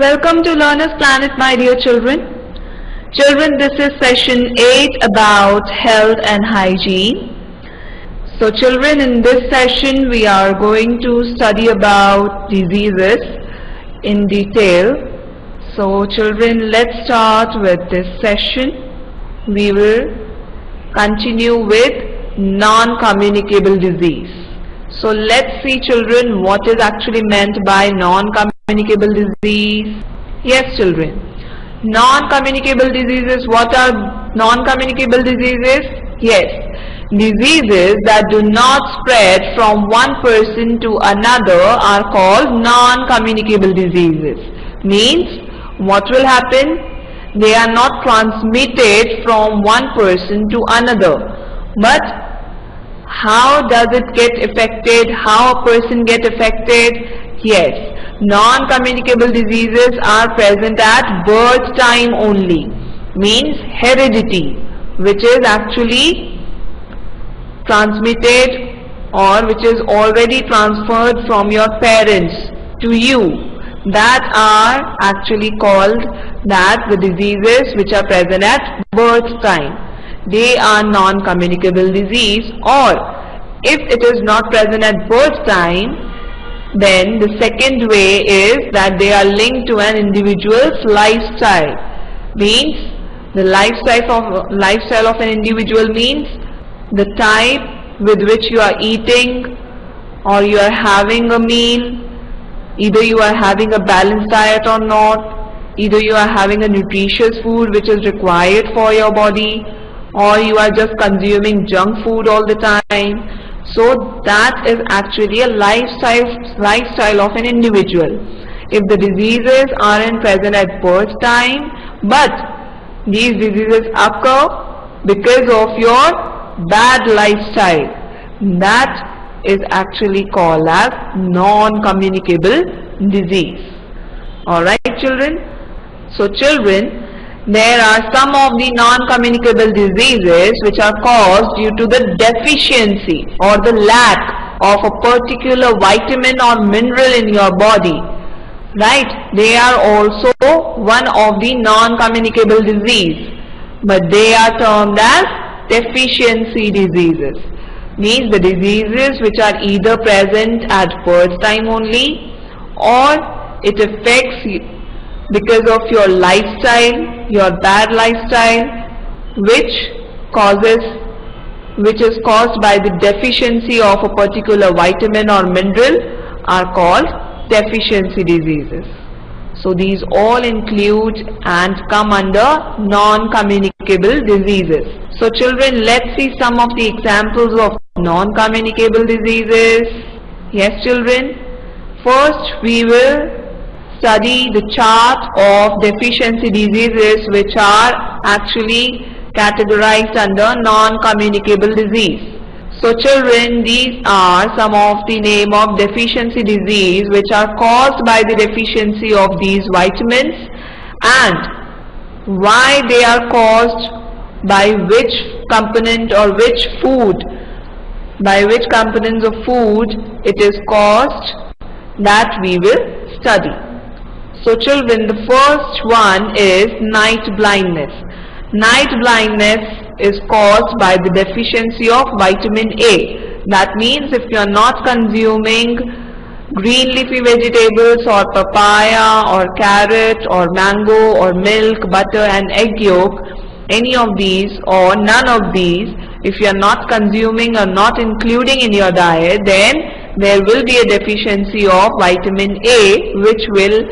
Welcome to Learner's Planet, my dear children. Children, this is session 8 about health and hygiene. So children, in this session we are going to study about diseases in detail. So children, let's start with this session. We will continue with non-communicable disease. So let's see children, what is actually meant by non-communicable disease. Yes children, non-communicable diseases. What are non-communicable diseases? Yes, diseases that do not spread from one person to another are called non-communicable diseases. Means what will happen? They are not transmitted from one person to another. But how does it get affected? How a person get affected? Yes, non-communicable diseases are present at birth time only. Means heredity, which is actually transmitted or which is already transferred from your parents to you. That are actually called the diseases which are present at birth time. They are non-communicable disease. Or if it is not present at birth time, then the second way is that they are linked to an individual's lifestyle. Means the lifestyle of an individual means the type with which you are eating or you are having a meal. Either you are having a balanced diet or not, either you are having a nutritious food which is required for your body, or you are just consuming junk food all the time. So that is actually a lifestyle of an individual. If the diseases aren't present at birth time, but these diseases occur because of your bad lifestyle, that is actually called as non-communicable disease. Alright children? So children, there are some of the non-communicable diseases which are caused due to the deficiency or the lack of a particular vitamin or mineral in your body. Right? They are also one of the non-communicable disease, but they are termed as deficiency diseases. Means the diseases which are either present at birth time only, or it affects you because of your lifestyle, your bad lifestyle, which is caused by the deficiency of a particular vitamin or mineral, are called deficiency diseases. So these all include and come under non-communicable diseases. So children, let's see some of the examples of non-communicable diseases. Yes children, first we will study the chart of deficiency diseases which are actually categorized under non-communicable disease. So children, these are some of the name of deficiency disease which are caused by the deficiency of these vitamins, and why they are caused, by which component or which food, by which components of food it is caused, that we will study. So children, the first one is night blindness. Night blindness is caused by the deficiency of vitamin A. That means if you are not consuming green leafy vegetables or papaya or carrot or mango or milk, butter and egg yolk, any of these or none of these, if you are not consuming or not including in your diet, then there will be a deficiency of vitamin A, which will,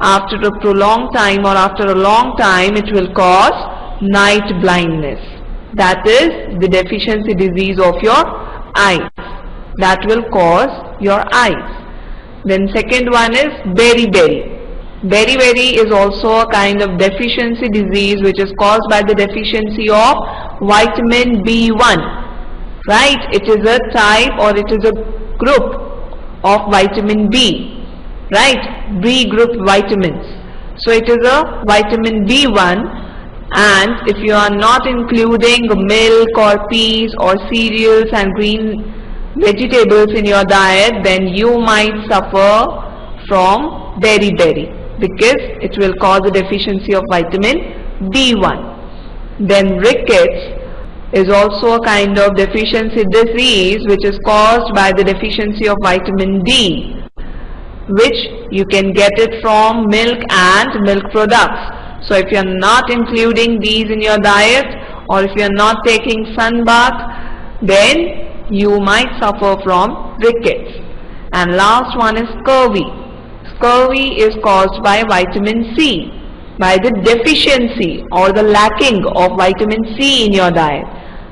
after a prolonged time or after a long time, it will cause night blindness. That is the deficiency disease of your eyes. That will cause your eyes. Then second one is beriberi. Beriberi is also a kind of deficiency disease which is caused by the deficiency of vitamin B1. Right? It is a type or it is a group of vitamin B. Right? B group vitamins. So it is a vitamin B1, and if you are not including milk or peas or cereals and green vegetables in your diet, then you might suffer from beriberi. because it will cause a deficiency of vitamin B1. Then rickets is also a kind of deficiency disease which is caused by the deficiency of vitamin D, which you can get it from milk and milk products. So if you are not including these in your diet, or if you are not taking sun bath, then you might suffer from rickets. And last one is scurvy. Scurvy is caused by vitamin C, by the deficiency or the lacking of vitamin C in your diet.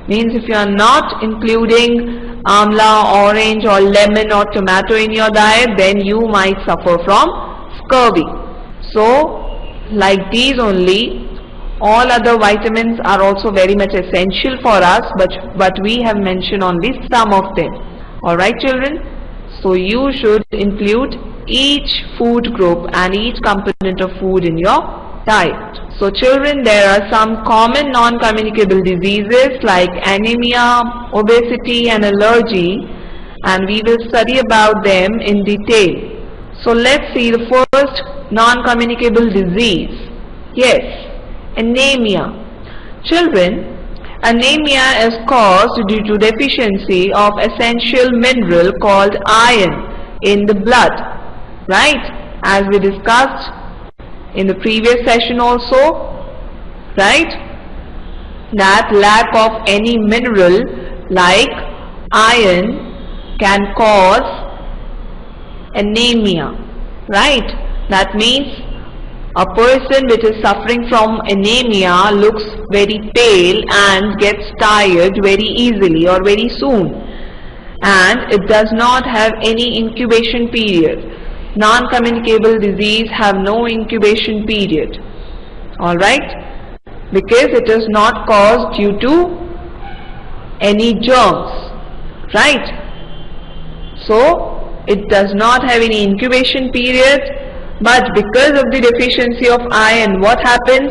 Means if you are not including amla, orange or lemon or tomato in your diet, then you might suffer from scurvy. So like these only, all other vitamins are also very much essential for us, but we have mentioned only some of them. Alright children, so you should include each food group and each component of food in your diet. So children, there are some common non-communicable diseases like anemia, obesity and allergy, and we will study about them in detail. So let's see the first non-communicable disease. Yes, anemia. Children, anemia is caused due to deficiency of essential mineral called iron in the blood, right? As we discussed in the previous session also, right? That lack of any mineral like iron can cause anemia, right? That means a person which is suffering from anemia looks very pale and gets tired very easily or very soon, and it does not have any incubation period. Non-communicable disease have no incubation period, alright, because it is not caused due to any germs, right? So it does not have any incubation period, but because of the deficiency of iron, what happens?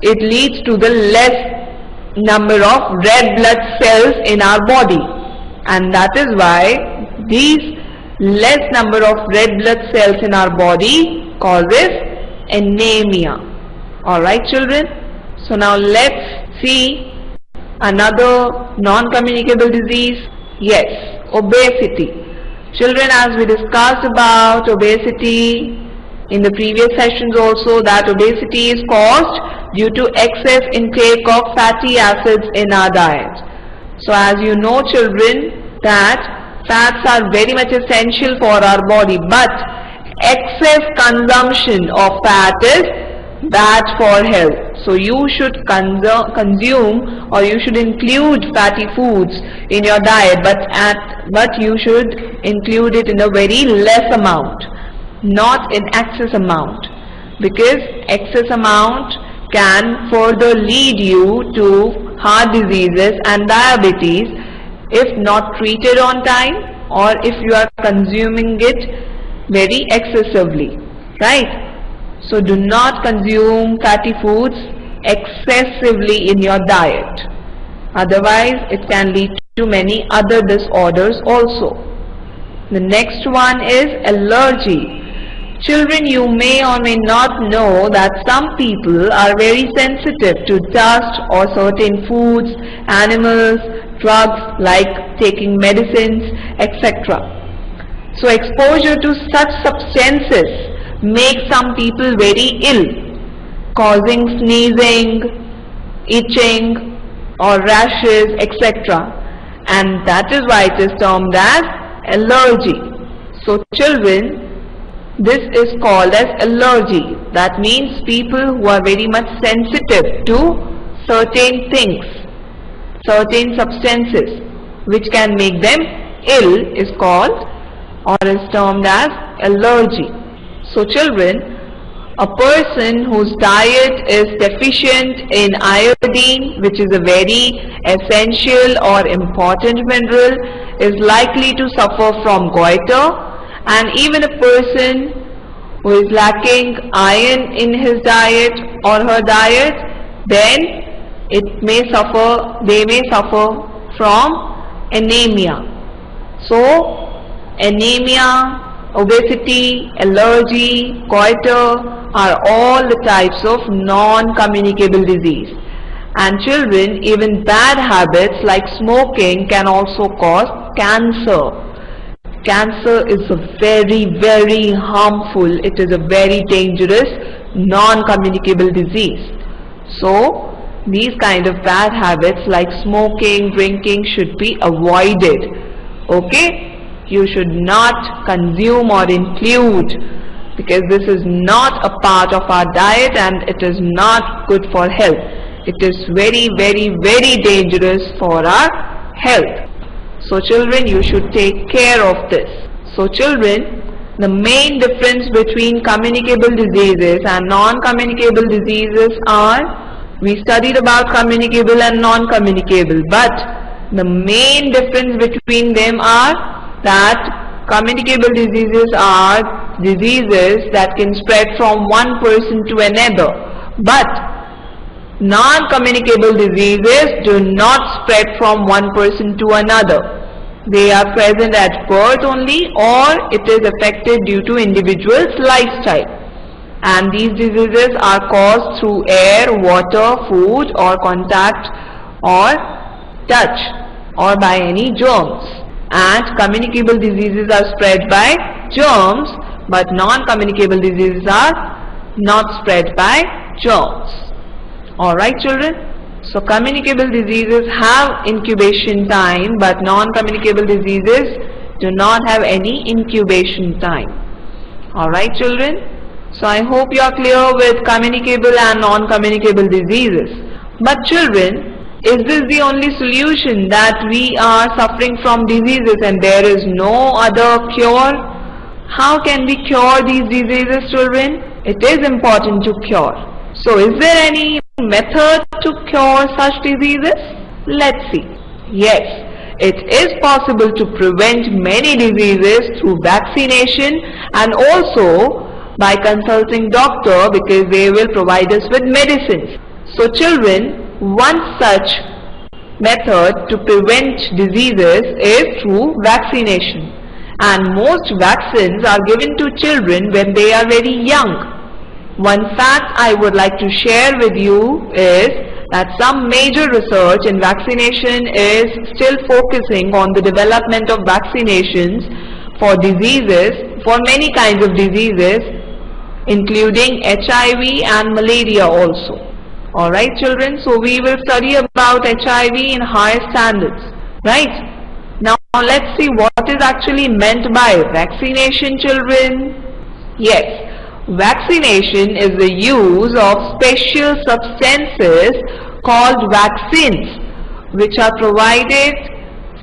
It leads to the less number of red blood cells in our body, and that is why these less number of red blood cells in our body causes anemia. Alright children, so now let's see another non-communicable disease. Yes, obesity. Children, as we discussed about obesity in the previous sessions also, that obesity is caused due to excess intake of fatty acids in our diet. So as you know children, that fats are very much essential for our body, but excess consumption of fat is bad for health. So you should consume or you should include fatty foods in your diet, but you should include it in a very less amount, not in excess amount, because excess amount can further lead you to heart diseases and diabetes if not treated on time, or if you are consuming it very excessively, right? So do not consume fatty foods excessively in your diet, otherwise it can lead to many other disorders also. The next one is allergy. Children, you may or may not know that some people are very sensitive to dust or certain foods, animals, drugs like taking medicines, etc. So exposure to such substances makes some people very ill, causing sneezing, itching or rashes, etc. And that is why it is termed as allergy. So children, this is called as allergy. That means people who are very much sensitive to certain things, certain substances which can make them ill is called or is termed as allergy. So children, a person whose diet is deficient in iodine, which is a very essential or important mineral, is likely to suffer from goiter. And even a person who is lacking iron in his diet or her diet, then they may suffer from anemia. So anemia obesity, allergy, goiter are all the types of non-communicable disease. And children, even bad habits like smoking can also cause cancer. Cancer is a very harmful, it is a very dangerous non-communicable disease. So these kind of bad habits like smoking, drinking should be avoided. Okay? You should not consume or include, because this is not a part of our diet and it is not good for health. It is very dangerous for our health. So children, you should take care of this. So children, the main difference between communicable diseases and non-communicable diseases are, we studied about communicable and non-communicable, but the main difference between them are that communicable diseases are diseases that can spread from one person to another, but non-communicable diseases do not spread from one person to another. They are present at birth only, or it is affected due to individual's lifestyle. And these diseases are caused through air, water, food, or contact, or touch, or by any germs. And communicable diseases are spread by germs, but non-communicable diseases are not spread by germs. Alright children? So communicable diseases have incubation time, but non-communicable diseases do not have any incubation time. Alright children? So I hope you are clear with communicable and non-communicable diseases. But children, is this the only solution, that we are suffering from diseases and there is no other cure? How can we cure these diseases, children? It is important to cure. So is there any method to cure such diseases? Let's see. Yes, it is possible to prevent many diseases through vaccination and also by consulting doctor, because they will provide us with medicines. So children, one such method to prevent diseases is through vaccination, and most vaccines are given to children when they are very young. One fact I would like to share with you is that some major research in vaccination is still focusing on the development of vaccinations for diseases, for many kinds of diseases, including HIV and malaria also. Alright children, so we will study about HIV in higher standards, right? Now let's see what is actually meant by vaccination, children. Yes, vaccination is the use of special substances called vaccines, which are provided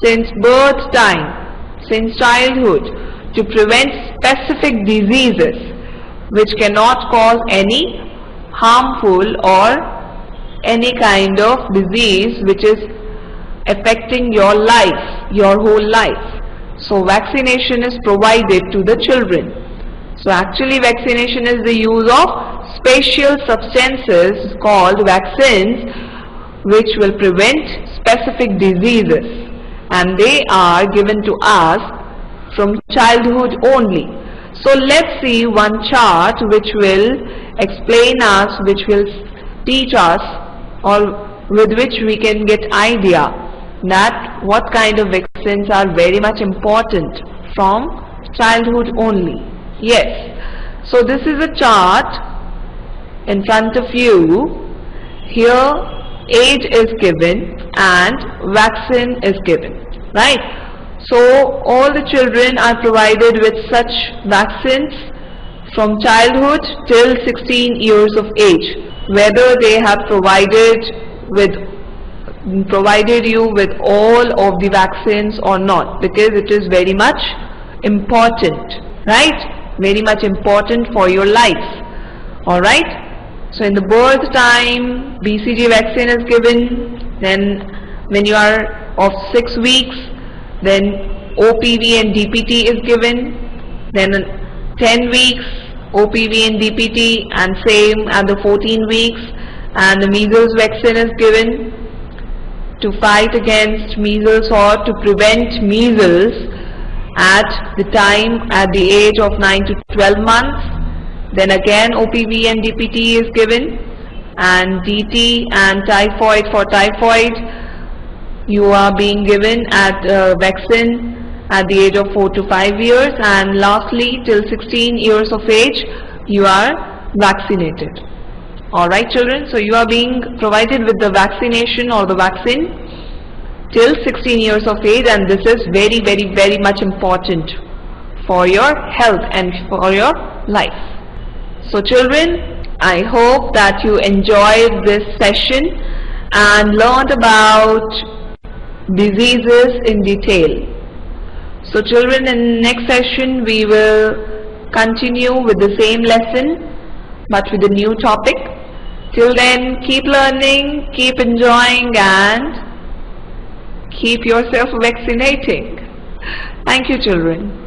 since birth time, since childhood, to prevent specific diseases which cannot cause any harmful or any kind of disease which is affecting your life, your whole life. So vaccination is provided to the children. So actually vaccination is the use of special substances called vaccines which will prevent specific diseases, and they are given to us from childhood only. So let's see one chart which will explain us, which will teach us, or with which we can get idea that what kind of vaccines are very much important from childhood only. Yes, so this is a chart in front of you. Here age is given and vaccine is given, right? So all the children are provided with such vaccines from childhood till 16 years of age, whether they have provided you with all of the vaccines or not, because it is very much important, right? Very much important for your life. Alright, so in the birth time BCG vaccine is given, then when you are of 6 weeks, then OPV and DPT is given, then 10 weeks OPV and DPT, and same at the 14 weeks, and the measles vaccine is given to fight against measles or to prevent measles at the age of 9 to 12 months. Then again OPV and DPT is given, and DT and typhoid. For typhoid, you are being given at vaccine at the age of 4 to 5 years, and lastly till 16 years of age you are vaccinated. Alright children, so you are being provided with the vaccination or the vaccine till 16 years of age, and this is very much important for your health and for your life. So children, I hope that you enjoyed this session and learned about diseases in detail. So children, in next session we will continue with the same lesson but with a new topic. Till then, keep learning, keep enjoying, and keep yourself vaccinating. Thank you children.